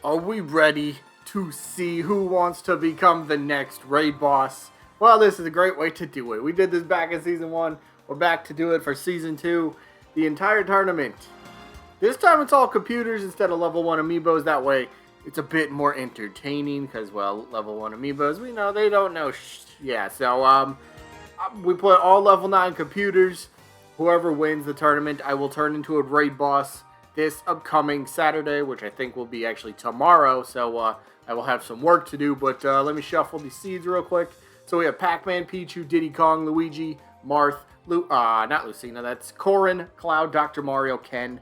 Are we ready to see who wants to become the next raid boss? Well, this is a great way to do it. We did this back in Season 1. We're back to do it for Season 2. The entire tournament. This time it's all computers instead of level 1 amiibos. That way it's a bit more entertaining because, well, level 1 amiibos, we know they don't know yeah, so we put all level 9 computers. Whoever wins the tournament, I will turn into a raid boss this upcoming Saturday, which I think will be actually tomorrow, so I will have some work to do, but let me shuffle these seeds real quick. So we have Pac-Man, Pichu, Diddy Kong, Luigi, Marth, not Lucina, that's Corrin, Cloud, Dr. Mario, Ken,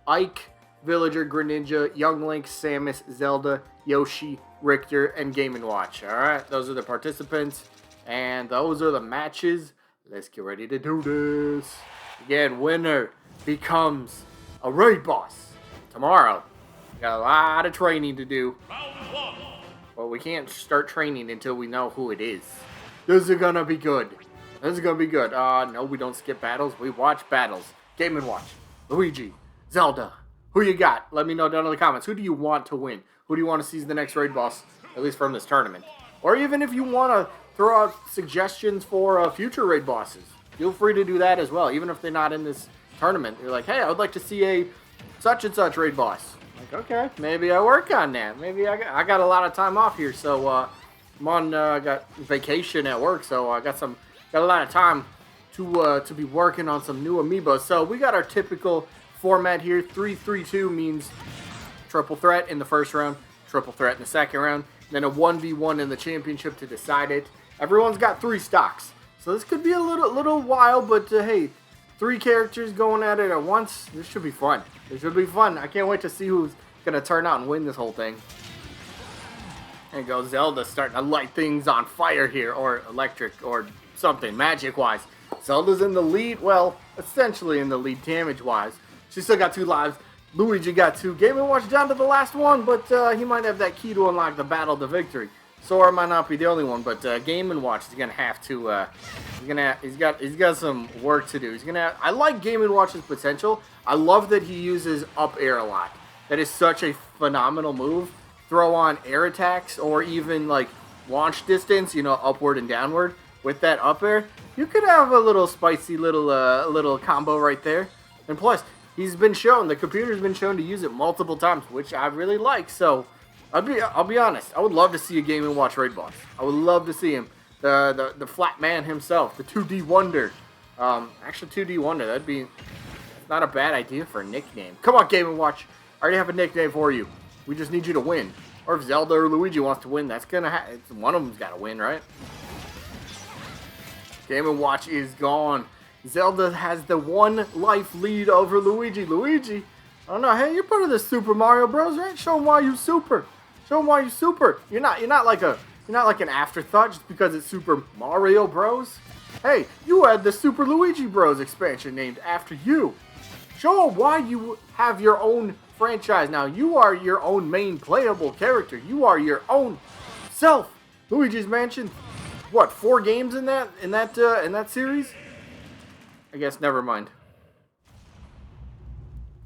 Ike, Villager, Greninja, Young Link, Samus, Zelda, Yoshi, Richter, and Game & Watch. Alright, those are the participants, and those are the matches. Let's get ready to do this. Again, winner becomes a raid boss tomorrow. Got a lot of training to do. But we can't start training until we know who it is. This is gonna be good. This is gonna be good. No, we don't skip battles. We watch battles. Game & Watch. Luigi. Zelda. Who you got? Let me know down in the comments. Who do you want to win? Who do you want to see as the next raid boss? At least from this tournament. Or even if you want to throw out suggestions for future raid bosses. Feel free to do that as well. Even if they're not in this tournament. You're like, hey, I would like to see a such and such raid boss. Like, okay, maybe I work on that. Maybe I got a lot of time off here, so I'm on got vacation at work, so I got a lot of time to be working on some new amiibos. So we got our typical format here. 3-3-2 means triple threat in the first round, triple threat in the second round, then a 1v1 in the championship to decide it. Everyone's got 3 stocks, so this could be a little wild, but hey. 3 characters going at it at once. This should be fun. This should be fun. I can't wait to see who's going to turn out and win this whole thing. There you go. Zelda starting to light things on fire here. Or electric or something magic-wise. Zelda's in the lead. Well, essentially in the lead damage-wise. She still got 2 lives. Luigi got 2. Game & Watch down to the last one. But he might have that key to unlock the battle to victory. Sora might not be the only one, but Game & Watch is gonna have to. He's got some work to do. I like Game & Watch's potential. I love that he uses up air a lot. That is such a phenomenal move. Throw on air attacks or even like launch distance, you know, upward and downward with that up air. You could have a little spicy little combo right there. And plus, the computer's been shown to use it multiple times, which I really like. So. I'll be honest. I would love to see a Game & Watch raid boss. I would love to see him. The flat man himself, the 2D Wonder. Actually, 2D Wonder. That'd be not a bad idea for a nickname. Come on, Game & Watch. I already have a nickname for you. We just need you to win. Or if Zelda or Luigi wants to win, that's gonna happen. One of them's got to win, right? Game & Watch is gone. Zelda has the 1 life lead over Luigi. Luigi, I don't know. Hey, you're part of the Super Mario Bros, right? Show them why you super. Show them why you super. You're not like an afterthought just because it's Super Mario Bros. Hey, you had the Super Luigi Bros expansion named after you. Show them why you have your own franchise now. You are your own main playable character. You are your own self. Luigi's Mansion. What? 4 games in that series? I guess never mind.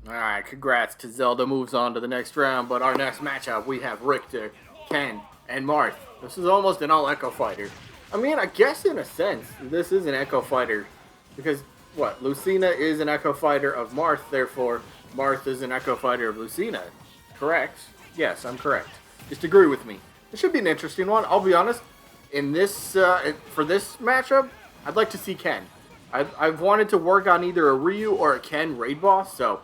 Alright, congrats to Zelda. Moves on to the next round, but our next matchup, we have Richter, Ken, and Marth. This is almost an all-Echo fighter. I mean, I guess in a sense, this is an Echo fighter. Because, what? Lucina is an Echo fighter of Marth, therefore, Marth is an Echo fighter of Lucina. Correct? Yes, I'm correct. Just agree with me. This should be an interesting one. I'll be honest, in this, for this matchup, I'd like to see Ken. I've wanted to work on either a Ryu or a Ken raid boss, so...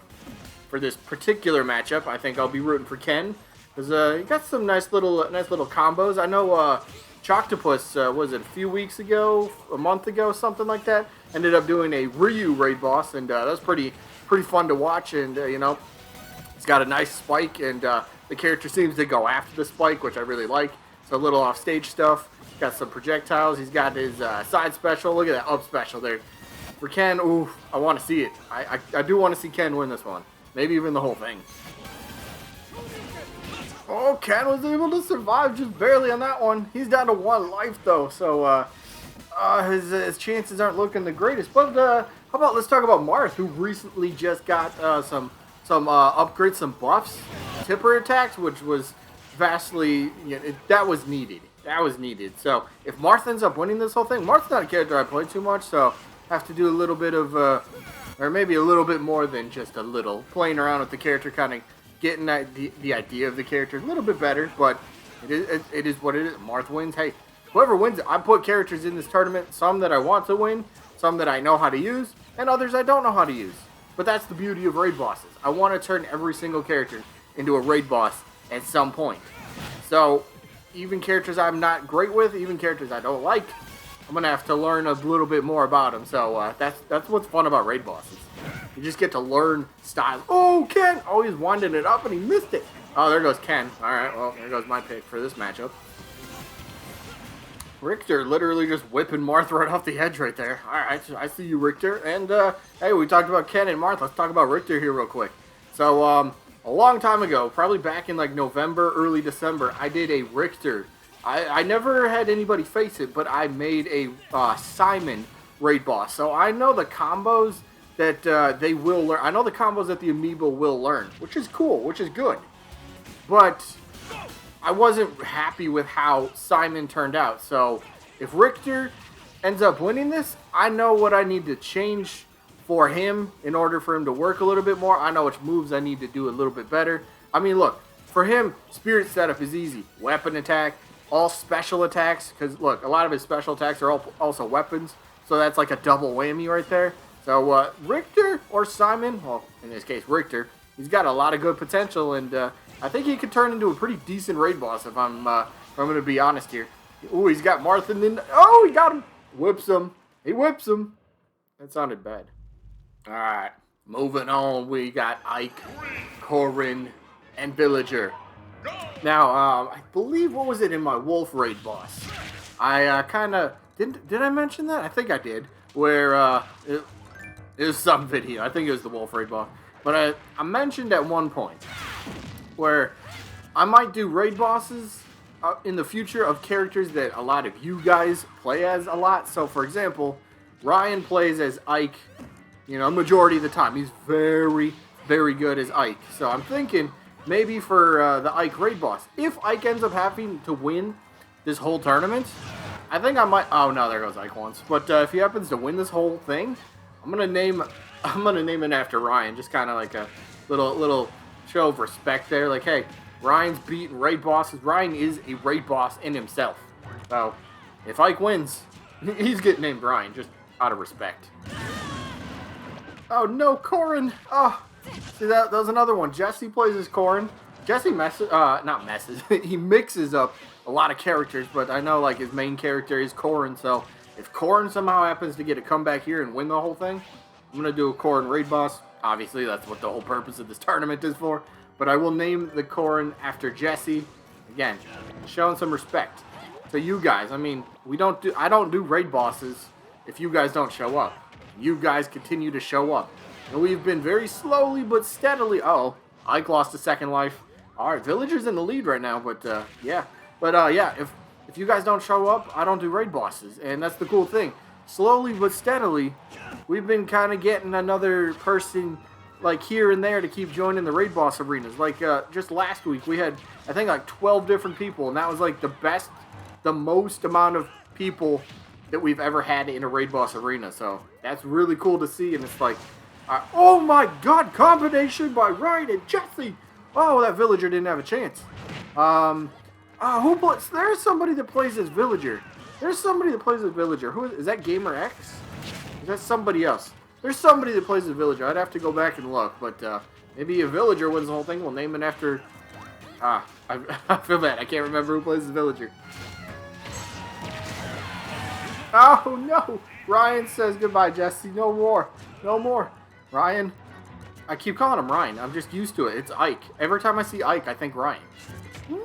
For this particular matchup, I think I'll be rooting for Ken because he got some nice little combos. I know Choctopus was it a few weeks ago, a month ago, something like that. Ended up doing a Ryu raid boss, and that was pretty fun to watch. And you know, he's got a nice spike, and the character seems to go after the spike, which I really like. So a little off stage stuff. Got some projectiles. He's got his side special. Look at that up special there for Ken. Ooh, I want to see it. I do want to see Ken win this one. Maybe even the whole thing. Oh, Ken was able to survive just barely on that one. He's down to 1 life, though, so his chances aren't looking the greatest. But how about let's talk about Marth, who recently just got some upgrades, some buffs. tipper attacks, which was vastly, that was needed. That was needed. So if Marth ends up winning this whole thing, Marth's not a character I play too much, so I have to do a little bit of, or maybe a little bit more than just a little, playing around with the character, kind of getting the idea of the character a little bit better, but it is what it is. Marth wins. Hey, whoever wins it, I put characters in this tournament, some that I want to win, some that I know how to use, and others I don't know how to use. But that's the beauty of raid bosses. I want to turn every single character into a raid boss at some point. So, even characters I'm not great with, even characters I don't like, I'm going to have to learn a little bit more about them. So, that's what's fun about raid bosses. You just get to learn style. Oh, Ken! Oh, he's winding it up and he missed it. Oh, there goes Ken. Alright, well, there goes my pick for this matchup. Richter literally just whipping Marth right off the edge right there. Alright, I see you, Richter. And, hey, we talked about Ken and Marth. Let's talk about Richter here real quick. So, a long time ago, probably back in, like, November, early December, I did a Richter. I never had anybody face it, but I made a Simon raid boss. So, I know the combos that they will learn. I know the combos that the Amiibo will learn, which is cool, which is good. But I wasn't happy with how Simon turned out. So if Richter ends up winning this, I know what I need to change for him in order for him to work a little bit more. I know which moves I need to do a little bit better. I mean, look, for him, spirit setup is easy. Weapon attack, all special attacks, because look, a lot of his special attacks are also weapons. So that's like a double whammy right there. So Richter or Simon, well, in this case Richter, he's got a lot of good potential, and I think he could turn into a pretty decent raid boss if I'm going to be honest here. Ooh, he's got Marth in the... Oh, he got him! Whips him. He whips him. That sounded bad. Alright, moving on. We got Ike, Corin, and Villager. Now, I believe, what was it in my Wolf raid boss? I kind of... Did I mention that? I think I did. Where, it was some video. I think it was the Wolf raid boss. But I mentioned at one point where I might do raid bosses in the future of characters that a lot of you guys play as a lot. So, for example, Ryan plays as Ike, majority of the time. He's very, very good as Ike. So I'm thinking maybe for the Ike raid boss, if Ike ends up having to win this whole tournament, I think I might... Oh, no, there goes Ike once. But if he happens to win this whole thing, I'm gonna name it after Ryan, just kind of like a little show of respect there. Like, hey, Ryan's beating raid bosses. Ryan is a raid boss in himself. So, if Ike wins, he's getting named Ryan, just out of respect. Oh no, Corin! Oh, see that was another one. Jesse plays as Corin. Jesse not messes. He mixes up a lot of characters, but I know like his main character is Corin, so. If Corin somehow happens to get a comeback here and win the whole thing, I'm going to do a Corin raid boss. Obviously, that's what the whole purpose of this tournament is for. But I will name the Corin after Jesse. Again, showing some respect to you guys. I mean, I don't do raid bosses if you guys don't show up. You guys continue to show up. And we've been very slowly but steadily... Oh, Ike lost a second life. Alright, Villager's in the lead right now, but yeah. But yeah, if you guys don't show up, I don't do raid bosses. And that's the cool thing. Slowly but steadily, we've been kind of getting another person like here and there to keep joining the raid boss arenas. Like just last week, we had, I think, like 12 different people. And that was like the most amount of people that we've ever had in a raid boss arena. So that's really cool to see. And it's like, oh my god, combination by Ryan and Jesse. Oh, that Villager didn't have a chance. Who plays? There's somebody that plays as Villager. There's somebody that plays as Villager. Who is that? Gamer X? Is that somebody else? There's somebody that plays as Villager. I'd have to go back and look, but maybe a Villager wins the whole thing. We'll name it after. I feel bad. I can't remember who plays as Villager. Oh no! Ryan says goodbye, Jesse. No more. No more. Ryan. I keep calling him Ryan. I'm just used to it. It's Ike. Every time I see Ike, I think Ryan. No!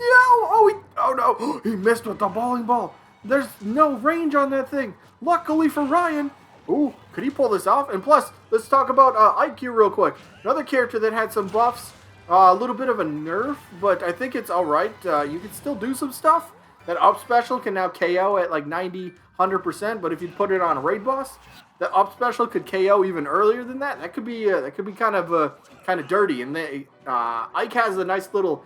Oh no! He missed with the bowling ball. There's no range on that thing. Luckily for Ryan. Ooh, could he pull this off? And plus, let's talk about Ike here real quick. Another character that had some buffs. A little bit of a nerf, but I think it's alright. You can still do some stuff. That up special can now KO at like 90, 100%, but if you put it on a raid boss, the up special could KO even earlier than that. That could be kind of dirty. And Ike has a nice little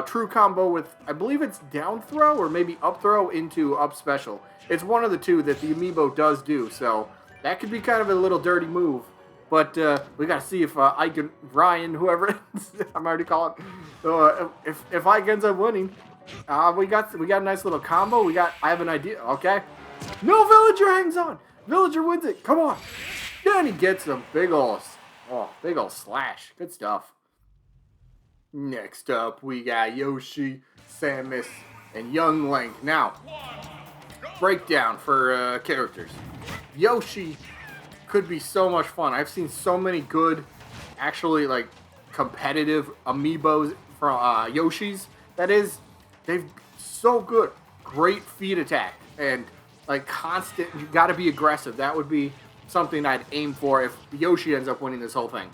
true combo with, I believe it's down throw or maybe up throw into up special. It's one of the two that the Amiibo does do. So that could be kind of a little dirty move. But we got to see if Ike and Ryan, whoever it is, I'm already calling, if Ike ends up winning, we got a nice little combo. I have an idea. Okay, no, Villager hangs on. Villager wins it. Come on. Then he gets a big ol' slash. Good stuff. Next up, we got Yoshi, Samus, and Young Link. Now, breakdown for characters. Yoshi could be so much fun. I've seen so many good, actually, like, competitive Amiibos from Yoshis. That is, they've so good. Great feet attack. And, like, constant, you gotta be aggressive. That would be something I'd aim for if Yoshi ends up winning this whole thing.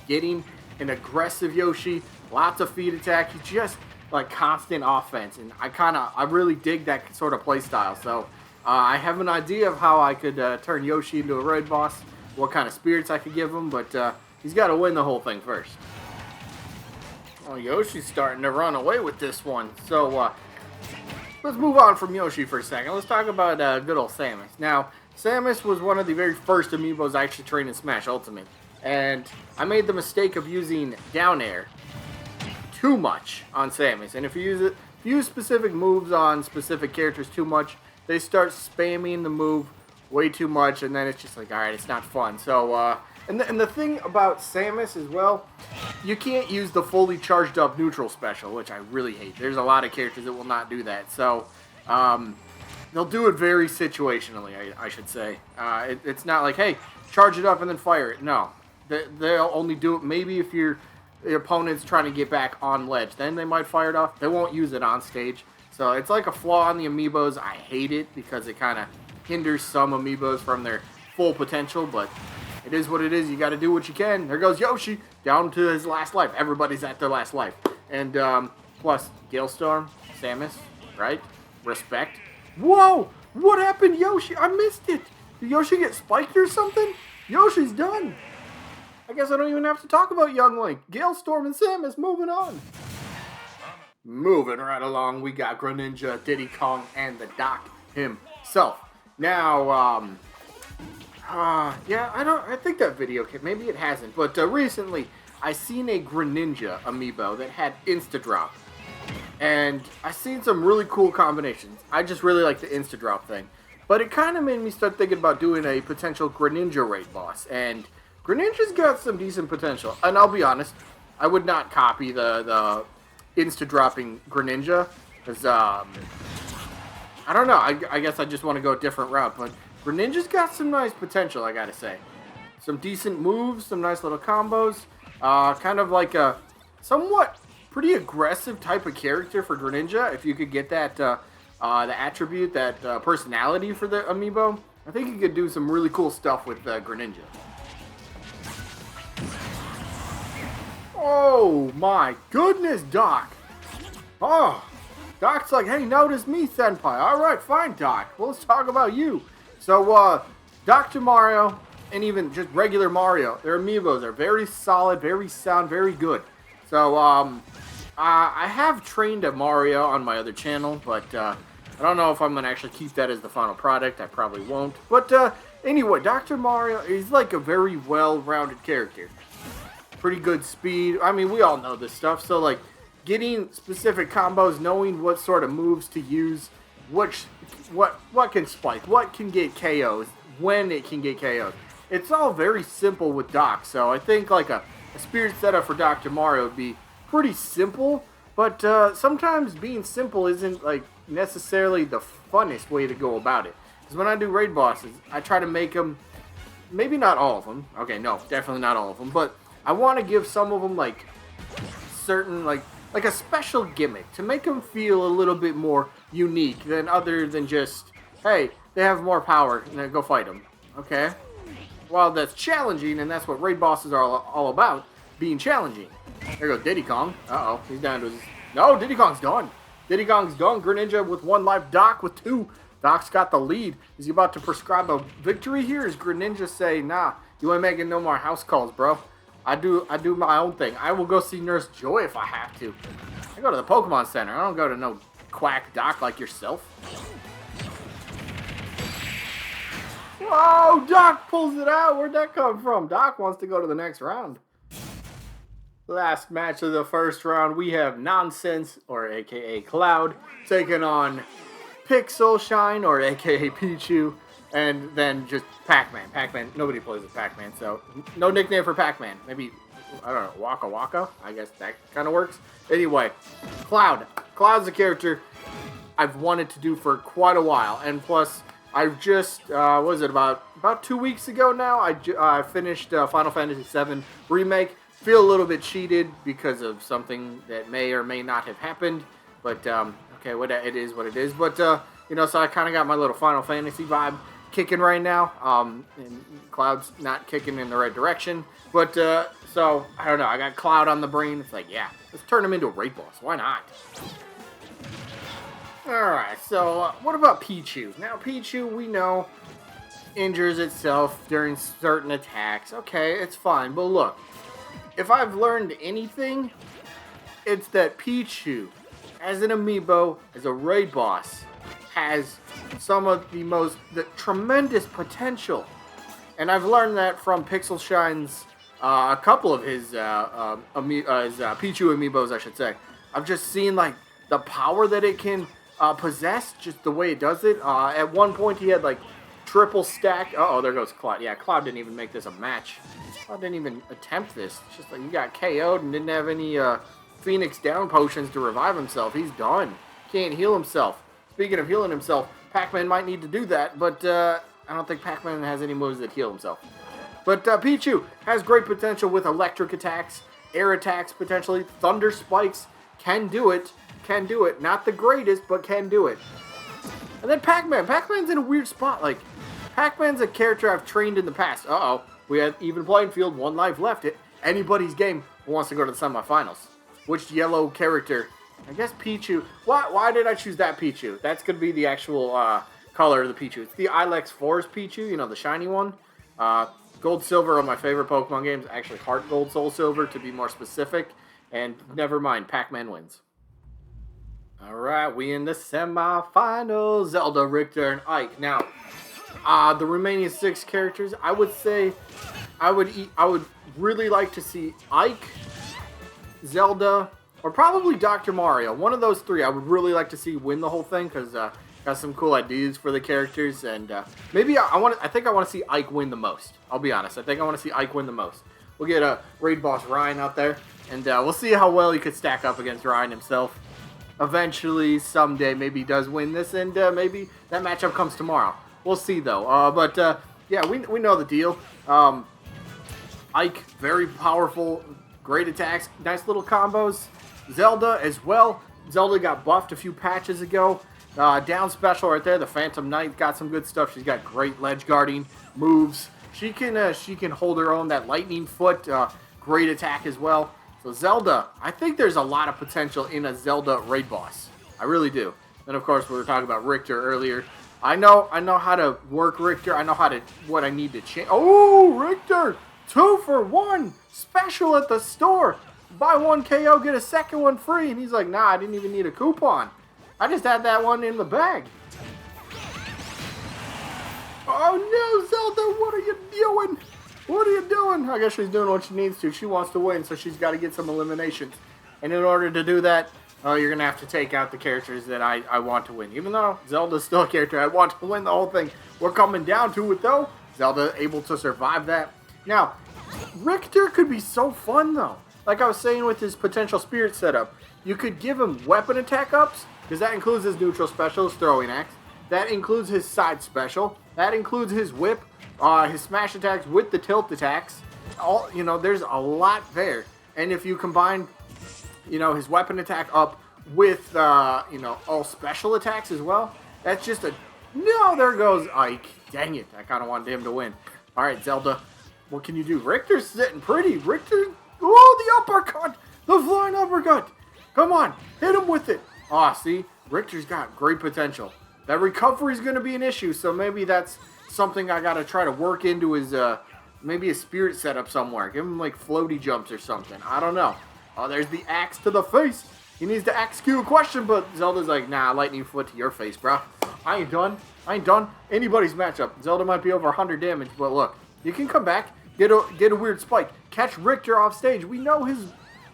Getting an aggressive Yoshi, lots of feet attack. He's just, like, constant offense. And I really dig that sort of play style. So, I have an idea of how I could turn Yoshi into a raid boss, what kind of spirits I could give him, but he's got to win the whole thing first. Well, Yoshi's starting to run away with this one, so let's move on from Yoshi for a second. Let's talk about good old Samus. Now, Samus was one of the very first Amiibos I actually trained in Smash Ultimate, and I made the mistake of using down air too much on Samus, and if you use specific moves on specific characters too much, they start spamming the move way too much, and then it's just like, alright, it's not fun. So, and the thing about Samus as well, you can't use the fully charged up neutral special, which I really hate. There's a lot of characters that will not do that. So, they'll do it very situationally, I should say. It's not like, hey, charge it up and then fire it. No. They'll only do it maybe if your opponent's trying to get back on ledge. Then they might fire it off. They won't use it on stage. So it's like a flaw on the Amiibos. I hate it because it kind of hinders some Amiibos from their full potential, but it is what it is. You got to do what you can. There goes Yoshi down to his last life. Everybody's at their last life. And plus, Galestorm, Samus, right? Respect. Whoa! What happened, Yoshi? I missed it. Did Yoshi get spiked or something? Yoshi's done. I guess I don't even have to talk about Young Link. Galestorm and Samus moving on. Moving right along, we got Greninja, Diddy Kong, and the Doc himself. Now, yeah, I think that video came, maybe it hasn't, but recently I seen a Greninja Amiibo that had Insta-Drop. And I seen some really cool combinations. I just really like the Insta-Drop thing. But it kind of made me start thinking about doing a potential Greninja raid boss. And Greninja's got some decent potential. And I'll be honest, I would not copy the Insta-dropping Greninja, because, I don't know, I guess I just want to go a different route, but Greninja's got some nice potential, I gotta say. Some decent moves, some nice little combos, kind of like a somewhat pretty aggressive type of character for Greninja, if you could get that, the attribute, that personality for the Amiibo. I think you could do some really cool stuff with Greninja. Oh my goodness, Doc. Oh, Doc's like, hey, notice me, Senpai. Alright, fine, Doc. Well, let's talk about you. So, Dr. Mario, and even just regular Mario, their Amiibos are very solid, very sound, very good. So, I have trained a Mario on my other channel, but, I don't know if I'm going to actually keep that as the final product. I probably won't. But, anyway, Dr. Mario is like a very well-rounded character. Pretty good speed. I mean, we all know this stuff. So, like, getting specific combos, knowing what sort of moves to use, what can spike, what can get KOs, when it can get KOs. It's all very simple with Doc. So, I think, like, a spirit setup for Dr. Mario would be pretty simple. But, sometimes being simple isn't, like, necessarily the funnest way to go about it. Because when I do raid bosses, I try to make them, maybe not all of them. Okay, no, definitely not all of them. But I want to give some of them, like, certain, like a special gimmick to make them feel a little bit more unique than other than just, hey, they have more power, and then go fight them. Okay? While that's challenging, and that's what raid bosses are all about, being challenging. There goes Diddy Kong. Uh-oh, he's down to his... No, Diddy Kong's done. Diddy Kong's done. Greninja with 1 life, Doc with 2. Doc's got the lead. Is he about to prescribe a victory here? Is Greninja say, nah, you ain't making no more house calls, bro. I do my own thing. I will go see Nurse Joy if I have to. I go to the Pokemon Center. I don't go to no quack doc like yourself. Whoa, Doc pulls it out. Where'd that come from? Doc wants to go to the next round. Last match of the first round, we have Nonsense, or aka Cloud, taking on Pixel Shine, or aka Pichu, and then just Pac-Man. Pac-Man, nobody plays with Pac-Man, so no nickname for Pac-Man. Maybe, I don't know, Waka Waka? I guess that kind of works. Anyway, Cloud. Cloud's a character I've wanted to do for quite a while, and plus, I've just, what was it, about 2 weeks ago now, I finished Final Fantasy VII Remake. Feel a little bit cheated because of something that may or may not have happened, but, okay, it is what it is, but, you know, so I kind of got my little Final Fantasy vibe kicking right now, and Cloud's not kicking in the right direction, but, so, I don't know, I got Cloud on the brain. It's like, yeah, let's turn him into a raid boss, why not? Alright, so, what about Pichu? Now, Pichu, we know, injures itself during certain attacks. Okay, it's fine, but look, if I've learned anything, it's that Pichu, as an amiibo, as a raid boss, has some of the tremendous potential. And I've learned that from Pixel Shine's, a couple of his Pichu amiibos, I should say. I've just seen, like, the power that it can possess, just the way it does it. At one point, he had, like, triple stack. Uh-oh, there goes Cloud. Yeah, Cloud didn't even make this a match. Cloud didn't even attempt this. It's just like you got KO'd and didn't have any Phoenix down potions to revive himself. He's done. Can't heal himself. Speaking of healing himself, Pac-Man might need to do that, but I don't think Pac-Man has any moves that heal himself. But Pichu has great potential with electric attacks, air attacks potentially, thunder spikes. Can do it. Can do it. Not the greatest, but can do it. And then Pac-Man. Pac-Man's in a weird spot. Like, Pac-Man's a character I've trained in the past. Uh-oh. We had even playing field, 1 life left. Anybody's game who wants to go to the semifinals. Which yellow character? I guess Pichu. Why did I choose that Pichu? That's going to be the actual color of the Pichu. It's the Ilex Forest Pichu, you know, the shiny one. Gold, Silver are my favorite Pokemon games. Actually, Heart Gold, Soul Silver, to be more specific. And never mind, Pac-Man wins. Alright, we in the semifinals. Zelda, Richter, and Ike. Now, the remaining 6 characters, I would say, I would really like to see Ike, Zelda, or probably Dr. Mario. One of those 3 I would really like to see win the whole thing, because got some cool ideas for the characters, and maybe I think I want to see Ike win the most. I'll be honest, I think I want to see Ike win the most. We'll get Raid Boss Ryan out there, and we'll see how well he could stack up against Ryan himself. Eventually, someday, maybe he does win this, and maybe that matchup comes tomorrow. We'll see, though. But yeah, we know the deal. Ike, very powerful, great attacks, nice little combos. Zelda as well. Zelda got buffed a few patches ago. Down special right there. The Phantom Knight got some good stuff. She's got great ledge guarding moves. She can hold her own. That Lightning Foot, great attack as well. So Zelda, I think there's a lot of potential in a Zelda raid boss. I really do. And of course, we were talking about Richter earlier. I know how to work Richter. I know what I need to change. Oh, Richter, 2 for 1 special at the store. Buy 1 KO, get a second one free. And he's like, nah, I didn't even need a coupon. I just had that one in the bag. Oh no, Zelda, what are you doing? What are you doing? I guess she's doing what she needs to. She wants to win, so she's got to get some eliminations. And in order to do that, you're going to have to take out the characters that I want to win. Even though Zelda's still a character I want to win the whole thing. We're coming down to it, though. Zelda able to survive that. Now, Richter could be so fun, though. Like I was saying with his potential spirit setup, you could give him weapon attack ups, because that includes his neutral special, his throwing axe. That includes his side special. That includes his whip, his smash attacks with the tilt attacks. There's a lot there. And if you combine, his weapon attack up with, all special attacks as well, that's just no, there goes Ike. Dang it, I kind of wanted him to win. All right, Zelda, what can you do? Richter's sitting pretty. Richter, oh, the uppercut, the flying uppercut. Come on, hit him with it. See, Richter's got great potential. That recovery is going to be an issue, so maybe that's something I got to try to work into his, maybe a spirit setup somewhere. Give him, like, floaty jumps or something. I don't know. Oh, there's the axe to the face. He needs to ask you a question, but Zelda's like, nah, lightning foot to your face, bro. I ain't done. I ain't done anybody's matchup. Zelda might be over 100 damage, but look, you can come back, get a weird spike, catch Richter off stage. We know his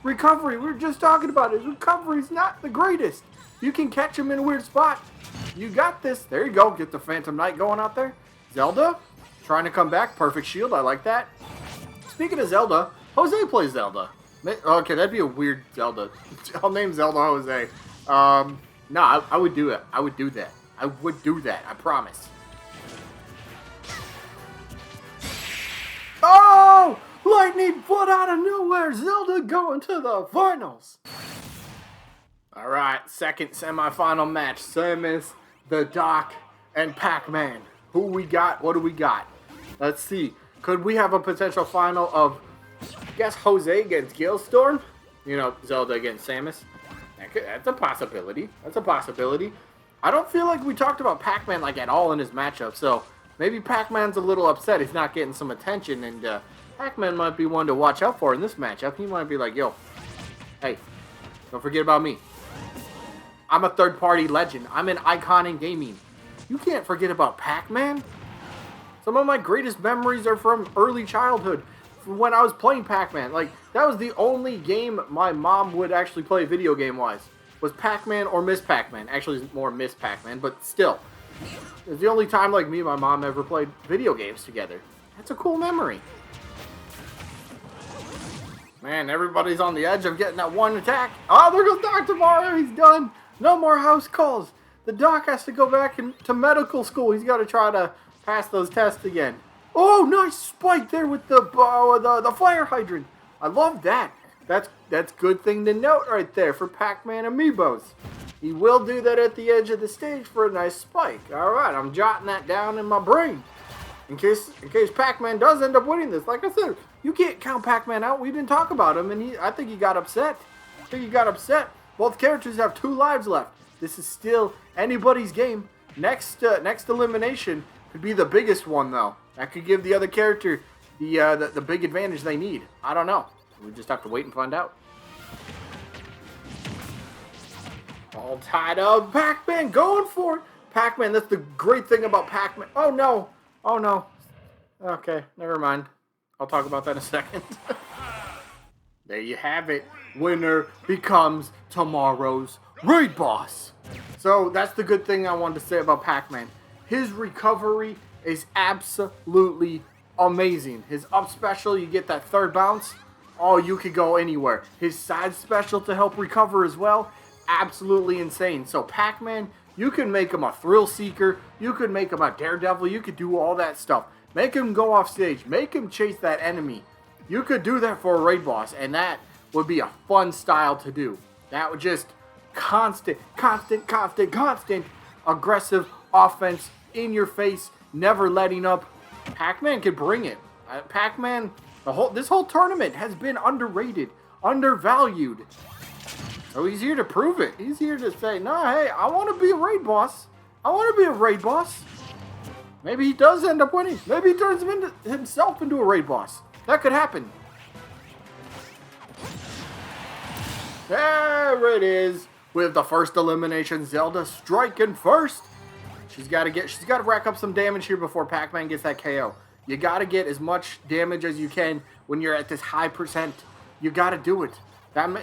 recovery. We were just talking about it. His recovery's not the greatest. You can catch him in a weird spot. You got this. There you go. Get the Phantom Knight going out there. Zelda, trying to come back. Perfect shield. I like that. Speaking of Zelda, Jose plays Zelda. Okay, that'd be a weird Zelda. I'll name Zelda Jose. No, I would do it. I would do that. I would do that. I promise. Oh! Lightning foot out of nowhere. Zelda going to the finals. Alright, second semifinal match. Samus, the Doc, and Pac-Man. Who we got? What do we got? Let's see. Could we have a potential final of, I guess, Jose against Galestorm? You know, Zelda against Samus. That's a possibility. That's a possibility. I don't feel like we talked about Pac-Man like at all in his matchup, so maybe Pac-Man's a little upset he's not getting some attention, and Pac-Man might be one to watch out for in this matchup. He might be like, yo, hey, don't forget about me. I'm a third-party legend. I'm an icon in gaming. You can't forget about Pac-Man. Some of my greatest memories are from early childhood, from when I was playing Pac-Man. Like, that was the only game my mom would actually play video game-wise, was Pac-Man or Miss Pac-Man. Actually, it's more Miss Pac-Man, but still. It was the only time, like, me and my mom ever played video games together. That's a cool memory. Man, everybody's on the edge of getting that one attack. Oh, there goes Dr. Mario. He's done. No more house calls. The Doc has to go back to medical school. He's got to try to pass those tests again. Oh, nice spike there with the fire hydrant. I love that. That's good thing to note right there for Pac-Man Amiibos. He will do that at the edge of the stage for a nice spike. All right, I'm jotting that down in my brain. In case Pac-Man does end up winning this. Like I said, you can't count Pac-Man out. We didn't talk about him, and I think he got upset. Both characters have 2 lives left. This is still anybody's game. Next elimination could be the biggest one, though. That could give the other character the big advantage they need. I don't know. We just have to wait and find out. All tied up. Pac-Man going for it. Pac-Man, that's the great thing about Pac-Man. Oh, no. Oh, no. Okay, never mind. I'll talk about that in a second. There you have it. Winner becomes tomorrow's raid boss. So that's the good thing I wanted to say about Pac-Man. His recovery is absolutely amazing. His up special, you get that third bounce. Oh, you could go anywhere. His side special to help recover as well, absolutely insane. So Pac-Man, you can make him a thrill seeker. You could make him a daredevil. You could do all that stuff. Make him go off stage. Make him chase that enemy. You could do that for a raid boss, and that would be a fun style to do. That would just constant aggressive offense in your face, never letting up. Pac-Man could bring it. Pac-Man, this whole tournament has been underrated, undervalued. So he's here to prove it. He's here to say, no, hey, I want to be a raid boss. I want to be a raid boss. Maybe he does end up winning. Maybe he turns himself into a raid boss. That could happen. There it is. With the first elimination, Zelda striking first. She's got to rack up some damage here before Pac-Man gets that KO. You got to get as much damage as you can when you're at this high percent. You got to do it.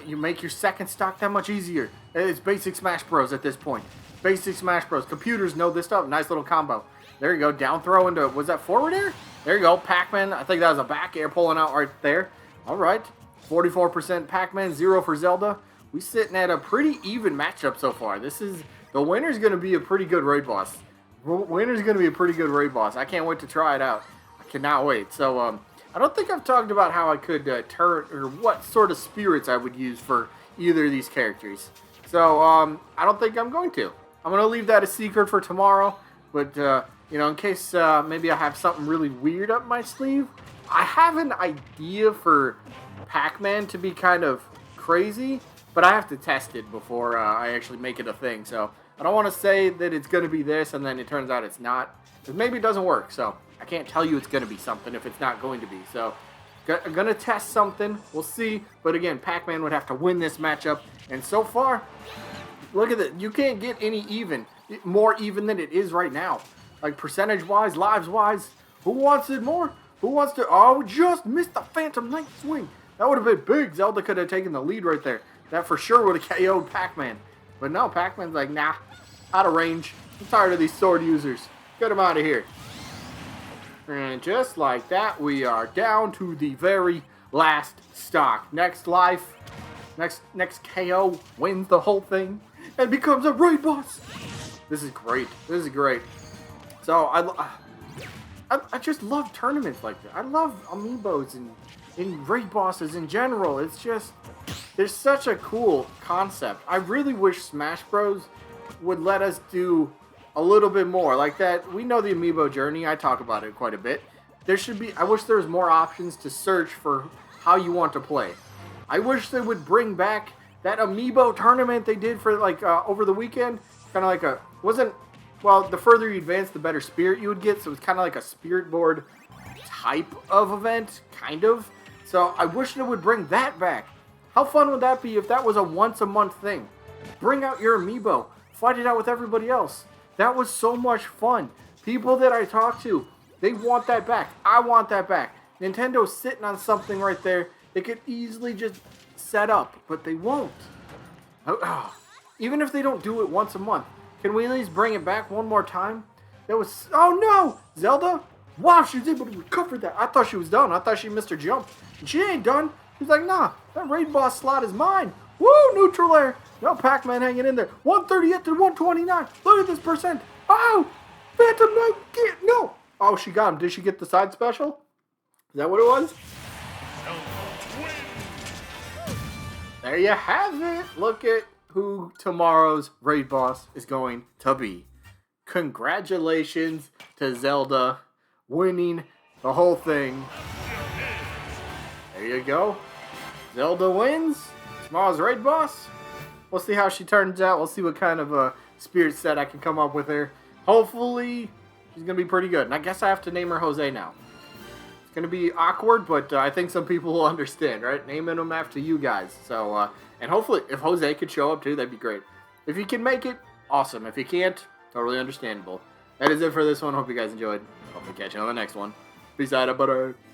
You make your second stock that much easier. It's basic Smash Bros at this point. Basic Smash Bros. Computers know this stuff. Nice little combo. There you go. Down throw into, was that forward air? There you go. Pac-Man, I think that was a back air pulling out right there. All right. 44% Pac-Man, 0 for Zelda. We sitting at a pretty even matchup so far. The winner's going to be a pretty good raid boss. Winner's going to be a pretty good raid boss. I can't wait to try it out. I cannot wait. So, I don't think I've talked about how I could turn, or what sort of spirits I would use for either of these characters. So, I don't think I'm going to. I'm going to leave that a secret for tomorrow. But, in case maybe I have something really weird up my sleeve, I have an idea for Pac-Man to be kind of crazy, but but I have to test it before I actually make it a thing. So I don't want to say that it's going to be this and then it turns out it's not. Because maybe it doesn't work. So I can't tell you it's going to be something if it's not going to be. So I'm going to test something. We'll see. But again, Pac-Man would have to win this matchup. And so far, look at it. You can't get any more even than it is right now. Like percentage-wise, lives-wise. Who wants it more? Who wants to... Oh, just missed the Phantom Knight swing. That would have been big. Zelda could have taken the lead right there. That for sure would have KO'd Pac-Man. But no, Pac-Man's like, nah, out of range. I'm tired of these sword users. Get them out of here. And just like that, we are down to the very last stock. Next life, next KO wins the whole thing and becomes a raid boss. This is great. This is great. So I just love tournaments like that. I love amiibos and raid bosses in general. It's just, there's such a cool concept. I really wish Smash Bros would let us do a little bit more like that. We know the amiibo journey. I talk about it quite a bit. There should be, I wish there was more options to search for how you want to play. I wish they would bring back that amiibo tournament they did for like over the weekend. Kind of like a, wasn't, well, the further you advance, the better spirit you would get. So it's kind of like a spirit board type of event, kind of. So I wish they would bring that back. How fun would that be if that was a once a month thing? Bring out your amiibo. Fight it out with everybody else. That was so much fun. People that I talk to, they want that back. I want that back. Nintendo's sitting on something right there they could easily just set up, but they won't. Even if they don't do it once a month, can we at least bring it back one more time? That was, oh no! Zelda? Wow, she was able to recover that. I thought she was done. I thought she missed her jump. And she ain't done. She's like, nah, that raid boss slot is mine. Woo, neutral air. No, Pac-Man hanging in there. 138 to 129. Look at this percent. Oh, Phantom Knight, no. Oh, she got him. Did she get the side special? Is that what it was? There you have it. Look at who tomorrow's raid boss is going to be. Congratulations to Zelda winning the whole thing. There you go. Zelda wins. Tomorrow's raid boss. We'll see how she turns out. We'll see what kind of a spirit set I can come up with her. Hopefully, she's going to be pretty good. And I guess I have to name her Jose now. It's going to be awkward, but I think some people will understand, right? Naming them after you guys. So, and hopefully, if Jose could show up too, that'd be great. If you can make it, awesome. If you can't, totally understandable. That is it for this one. Hope you guys enjoyed. Hope to catch you on the next one. Peace out, buddy.